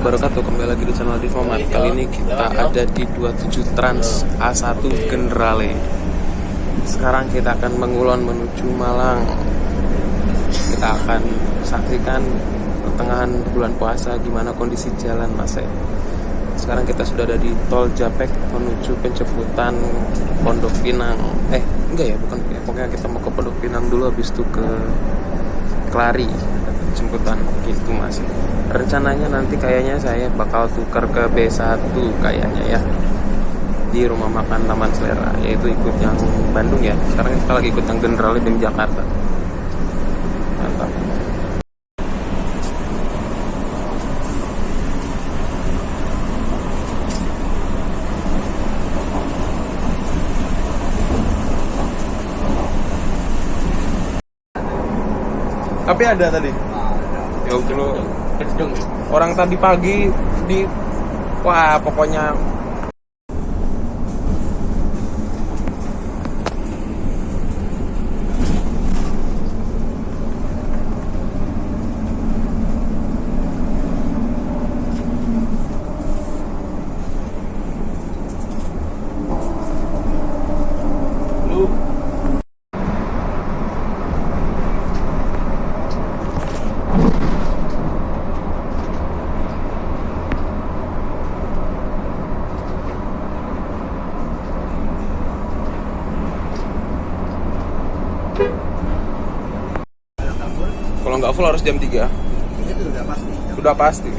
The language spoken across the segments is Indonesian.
wabarakatuh. Kembali lagi di channel Divomat. Kali ini kita ada di 27 Trans A1 Generale. Sekarang kita akan mengulon menuju Malang. Kita akan saksikan pertengahan bulan puasa gimana kondisi jalan Mas. Sekarang kita sudah ada di Tol Japek menuju penjemputan Pondok Pinang. Enggak ya, bukan. Pokoknya kita mau ke Pondok Pinang dulu, habis itu ke Kelari jemputan gitu Mas. Rencananya nanti kayaknya saya bakal tukar ke B1 kayaknya ya, di rumah makan Taman Selera, yaitu ikut yang Bandung ya. Sekarang kita lagi ikut yang Generale di Jakarta. Mantap. Tapi ada tadi. Ya dulu orang tadi pagi di pokoknya kalau nggak full harus jam 3. Itu sudah pasti. Sudah pasti.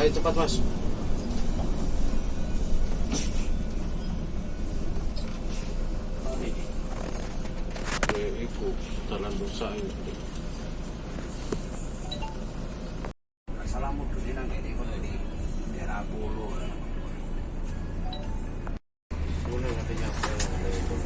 Ayo cepat Mas. Iku jalan rusak ini. Assalamualaikum nang ini kok di daerah Bulu. Boleh katanya apa itu.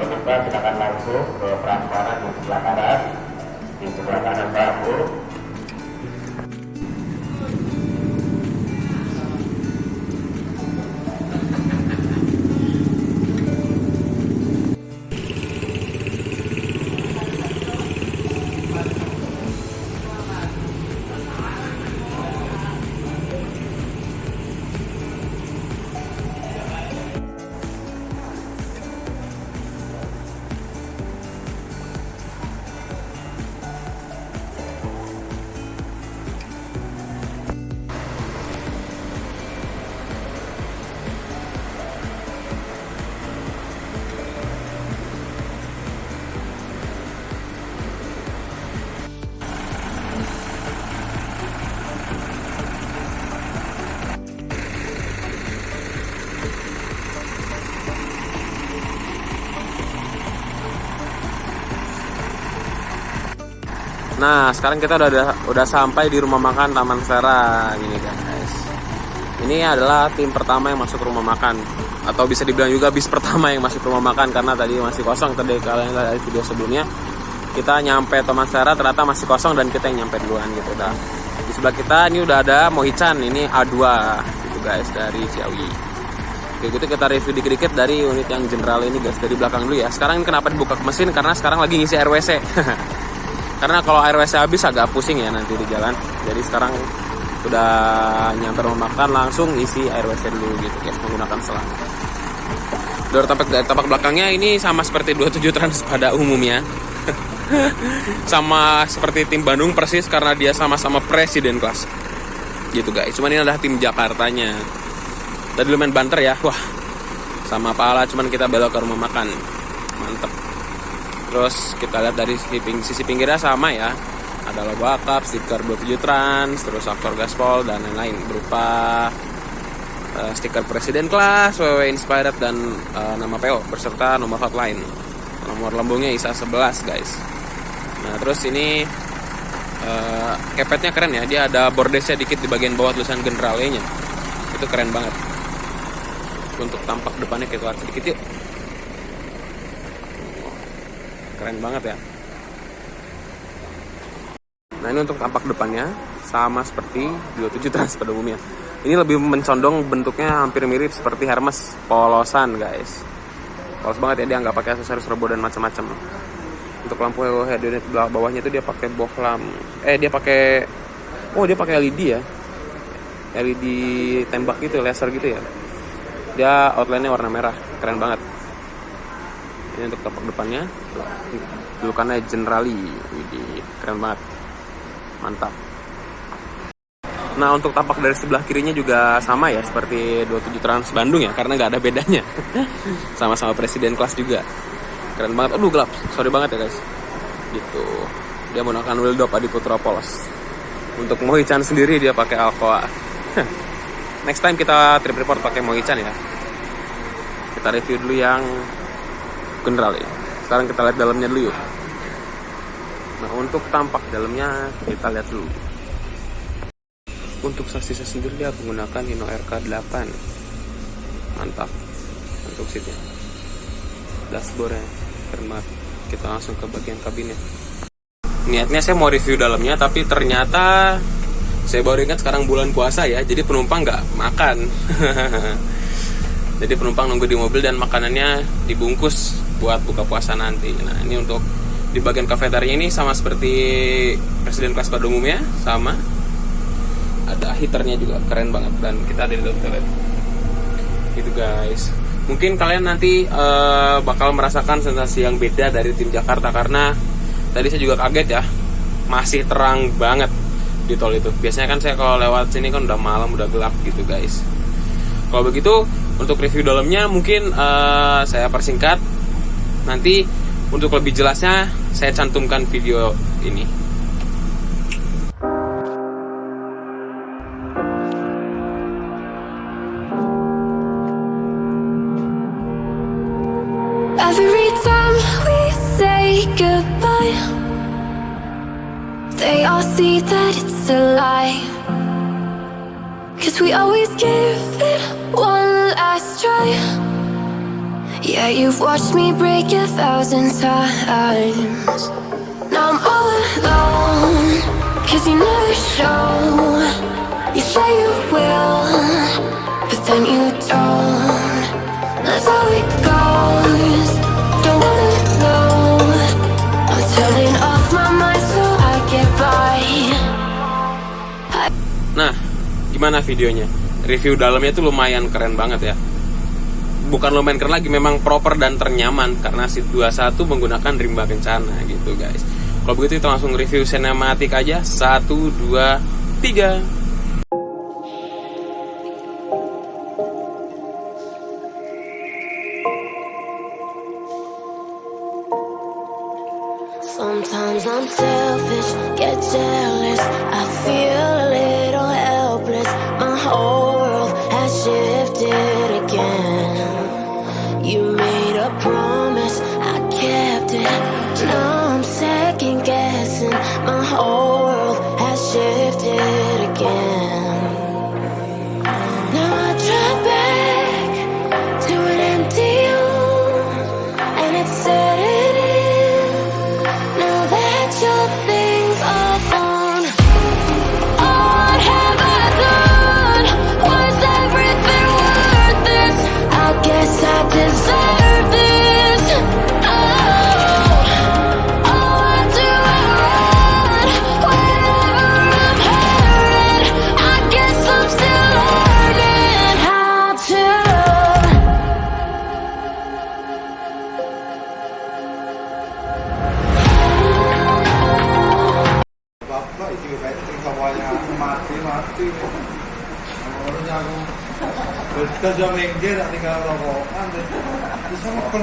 kita silakan langsung ke transparan di sebelah kanan, di sebelah kanan bangku. Nah, sekarang kita udah sampai di rumah makan Taman Serang ini guys. Ini adalah tim pertama yang masuk rumah makan, atau bisa dibilang juga bis pertama yang masuk rumah makan karena tadi masih kosong. Tadi kalian lihat video sebelumnya kita nyampe Taman Serang ternyata masih kosong dan kita yang nyampe duluan gitu. Udah di sebelah kita ini udah ada Mohichan, ini A2 gitu guys dari Ciawi. Oke, gitu kita review dikit-dikit dari unit yang general ini guys, dari belakang dulu ya. Sekarang ini kenapa dibuka mesin, karena sekarang lagi ngisi RWC. Karena kalau air WC habis agak pusing ya nanti di jalan. Jadi sekarang udah nyampe rumah makan langsung isi air WC dulu gitu guys, menggunakan selang. Dari tampak belakangnya ini sama seperti 27 Trans pada umumnya. Sama seperti tim Bandung persis karena dia sama-sama presiden kelas. Gitu guys. Cuman ini adalah tim Jakartanya. Tadi lumayan banter ya. Wah. Sama pala cuman kita belok ke rumah makan. Mantep. Terus kita lihat dari sisi pinggirnya sama ya. Ada logo akap, stiker 27 Trans, terus aktor gaspol dan lain-lain berupa stiker presiden kelas, WW Inspired dan nama PO berserta nomor hotline. Nomor lambungnya ISA 11 guys. Nah terus ini kepetnya keren ya. Dia ada bordesnya dikit di bagian bawah tulisan Generale-nya. Itu keren banget. Untuk tampak depannya kita lihat sedikit yuk. Keren banget ya. Nah ini untuk tampak depannya sama seperti 27 Trans pada umumnya. Ini lebih mencondong bentuknya hampir mirip seperti Hermes, polosan guys. Polos banget ya, dia nggak pakai aksesoris robo dan macam-macam. Untuk lampu head unit bawahnya itu dia pakai bohlam. Dia pakai LED ya. LED tembak gitu, laser gitu ya. Dia outline-nya warna merah, keren banget. Ini untuk tampak depannya, julukannya Generali, keren banget, mantap. Nah untuk tampak dari sebelah kirinya juga sama ya seperti 27 Trans Bandung ya, karena nggak ada bedanya. Sama-sama presiden kelas juga, keren banget. Aduh gelap, sorry banget ya guys. Gitu, dia menggunakan wheel dop Adiputra polos. Untuk Mohichan sendiri dia pakai Alcoa. Next time kita trip report pakai Mohichan ya. Kita review dulu yang general ya. Sekarang kita lihat dalamnya dulu yuk. Nah untuk tampak dalamnya kita lihat dulu. Untuk sasis sendiri dia menggunakan Hino RK8. Mantap. Untuk seatnya, dashboardnya keren banget. Kita langsung ke bagian kabinnya. Niatnya saya mau review dalamnya, tapi ternyata saya baru ingat sekarang bulan puasa ya, jadi penumpang nggak makan. Jadi penumpang nunggu di mobil dan makanannya dibungkus buat buka puasa nanti. Nah ini untuk di bagian kafeteria ini sama seperti presiden kelas pada umumnya, sama. Ada heaternya juga, keren banget. Dan kita ada di dalam toilet. Gitu guys. Mungkin kalian nanti bakal merasakan sensasi yang beda dari tim Jakarta, karena tadi saya juga kaget ya, masih terang banget di tol itu. Biasanya kan saya kalau lewat sini kan udah malam, udah gelap gitu guys. Kalau begitu untuk review dalamnya mungkin saya persingkat. Nanti untuk lebih jelasnya saya cantumkan video ini. Every time we say goodbye, they all see that it's a lie. 'Cause we always give it one last try, Yeah, you've watched me break 1,000 times. Now I'm all alone, 'cause you never show. You say you will, but then you don't. That's how it goes. Don't wanna know. I'm turning off my mind so I get by. Nah, gimana videonya? Review dalamnya tuh lumayan keren banget ya. Bukan lumayan keren lagi, memang proper dan ternyaman karena si 21 menggunakan rimba kencana gitu guys. Kalau begitu kita langsung review sinematik aja. 1, 2, 3. Sometimes I'm selfish, get jealous. I feel a little helpless. My whole world has shifted again. You made a promise, I kept it. Now I'm second guessing. My whole world has shifted again. Now I drive back to an empty home, and it's setting in. Now that your things are gone, what have I done? Was everything worth this? I guess I deserve this. Oh, I do I run whenever I'm hurting. I guess I'm still learning how to. Bapak itu kayak kawanya mati. Orangnya aku. Terus dia minggir tinggal rokokan. Terus aku